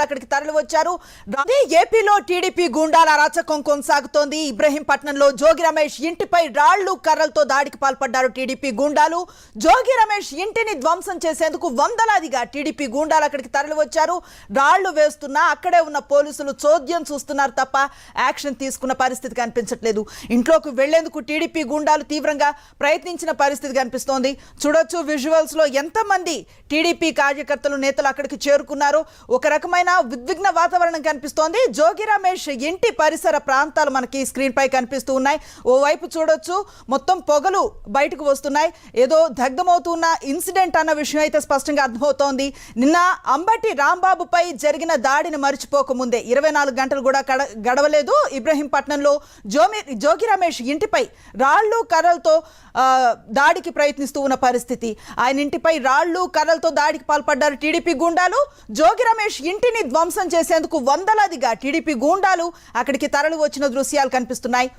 అక్కడికి తరలి వచ్చారు. ఏపీలో టీడీపీ గూండాల అరాచకం కొనసాగుతోంది. ఇబ్రహీంపట్నంలో జోగి రమేష్ ఇంటిపై రాళ్లు కర్రలతో దాడికి పాల్పడ్డారు టీడీపీ గూండాలు. జోగి రమేష్ ఇంటిని ధ్వంసం చేసేందుకు వందలాదిగా టీడీపీ గూండాలు అక్కడికి తరలి వచ్చారు. రాళ్లు వేస్తున్నా అక్కడే ఉన్న పోలీసులు చోద్యం చూస్తున్నారు తప్ప యాక్షన్ తీసుకున్న పరిస్థితి కనిపించట్లేదు. ఇంట్లోకి వెళ్లేందుకు టీడీపీ గూండాలు తీవ్రంగా ప్రయత్నించిన పరిస్థితి కనిపిస్తోంది. చూడొచ్చు విజువల్స్ లో ఎంతమంది టీడీపీ కార్యకర్తలు నేతలు అక్కడికి చేరుకున్నారు. ఒక రకమైన ఉద్విగ్న వాతావరణం కనిపిస్తోంది. జోగి రమేష్ ఇంటి పరిసర ప్రాంతాలు మనకి స్క్రీన్ పై కనిపిస్తూ ఉన్నాయి. ఓవైపు చూడొచ్చు మొత్తం పొగలు బయటకు వస్తున్నాయి. ఏదో దగ్ధమవుతున్న ఇన్సిడెంట్ అన్న విషయం అయితే స్పష్టంగా అర్థమవుతోంది. నిన్న అంబటి రాంబాబుపై జరిగిన దాడిని మర్చిపోకముందే 24 గంటలు కూడా గడవలేదు. ఇబ్రహీంపట్నంలో జోగి రమేష్ ఇంటిపై రాళ్లు కర్రలతో దాడికి ప్రయత్నిస్తూ ఉన్న పరిస్థితి. ఆయన ఇంటిపై రాళ్లు కర్రలతో దాడికి పాల్పడ్డారు టీడీపీ గూండాలు. జోగి రమేష్ ఇంటిని ధ్వంసం చేసేందుకు వందలాదిగా టీడీపీ గూండాలు అక్కడికి తరలి వచ్చిన దృశ్యాలు కనిపిస్తున్నాయి.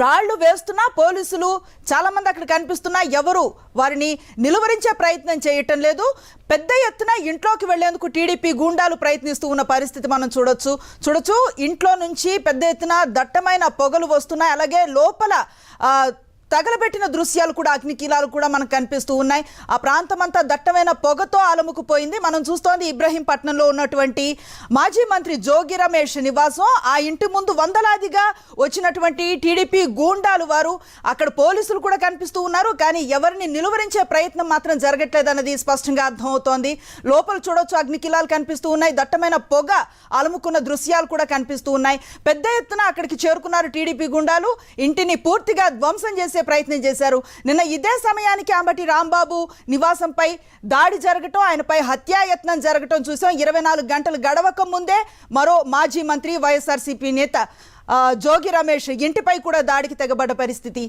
రాళ్లు వేస్తున్నా పోలీసులు చాలా మంది అక్కడ కనిపిస్తున్నా ఎవరు వారిని నిలువరించే ప్రయత్నం చేయటం లేదు. పెద్ద ఎత్తున ఇంట్లోకి వెళ్లేందుకు టీడీపీ గూండాలు ప్రయత్నిస్తూ ఉన్న పరిస్థితి మనం చూడొచ్చు. ఇంట్లో నుంచి పెద్ద ఎత్తున దట్టమైన పొగలు వస్తున్నాయి. అలాగే లోపల తగలబెట్టిన దృశ్యాలు కూడా అగ్నికీలాలు కూడా మనకు కనిపిస్తూ ఉన్నాయి. ఆ ప్రాంతం అంతా దట్టమైన పొగతో అలముకుపోయింది. మనం చూస్తోంది ఇబ్రహీంపట్నంలో ఉన్నటువంటి మాజీ మంత్రి జోగి రమేష్ నివాసం. ఆ ఇంటి ముందు వందలాదిగా వచ్చినటువంటి టీడీపీ గూండాలు వారు అక్కడ పోలీసులు కూడా కనిపిస్తూ ఉన్నారు. కానీ ఎవరిని నిలువరించే ప్రయత్నం మాత్రం జరగట్లేదన్నది స్పష్టంగా అర్థమవుతోంది. లోపల చూడొచ్చు అగ్నికీలాలు కనిపిస్తూ ఉన్నాయి. దట్టమైన పొగ అలుముకున్న దృశ్యాలు కూడా కనిపిస్తూ ఉన్నాయి. పెద్ద ఎత్తున అక్కడికి చేరుకున్నారు టీడీపీ గూండాలు. ఇంటిని పూర్తిగా ధ్వంసం చేసే ప్రయత్నం చేశారు. నిన్న ఇదే సమయానికి అంబటి రాంబాబు నివాసంపై దాడి జరగటం, ఆయనపై హత్యాయత్నం జరగటం చూసాం. 24 గంటలు గడవక ముందే మరో మాజీ మంత్రి వైఎస్ఆర్సీపీ నేత జోగి రమేష్ ఇంటిపై కూడా దాడికి తెగబడ్డ పరిస్థితి.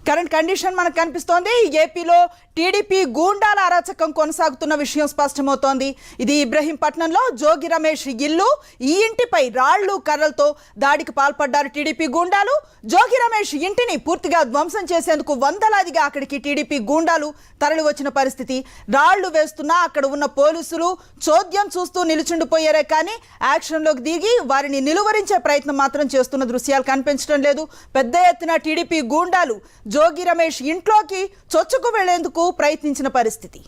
కరెంట్ కండిషన్ మనకు కనిపిస్తోంది. ఏపీలో టీడీపీ గూండాల అరాచకం కొనసాగుతున్న విషయం స్పష్టమవుతోంది. ఇది ఇబ్రహీంపట్నంలో జోగి రమేష్ ఇల్లు. ఈ ఇంటిపై రాళ్లు కర్రలతో దాడికి పాల్పడ్డారు టీడీపీ గూండాలు. జోగి రమేష్ ఇంటిని పూర్తిగా ధ్వంసం చేసేందుకు వందలాదిగా అక్కడికి టీడీపీ గూండాలు తరలి వచ్చిన పరిస్థితి. రాళ్లు వేస్తున్నా అక్కడ ఉన్న పోలీసులు చోద్యం చూస్తూ నిలుచుండిపోయారే కానీ యాక్షన్లోకి దిగి వారిని నిలువరించే ప్రయత్నం మాత్రం చేస్తున్న దృశ్యాలు కనిపించడం లేదు. పెద్ద ఎత్తున టీడీపీ గూండాలు జోగి రమేష్ ఇంట్లోకి చొచ్చుకు వెళ్లేందుకు ప్రయత్నించిన పరిస్థితి.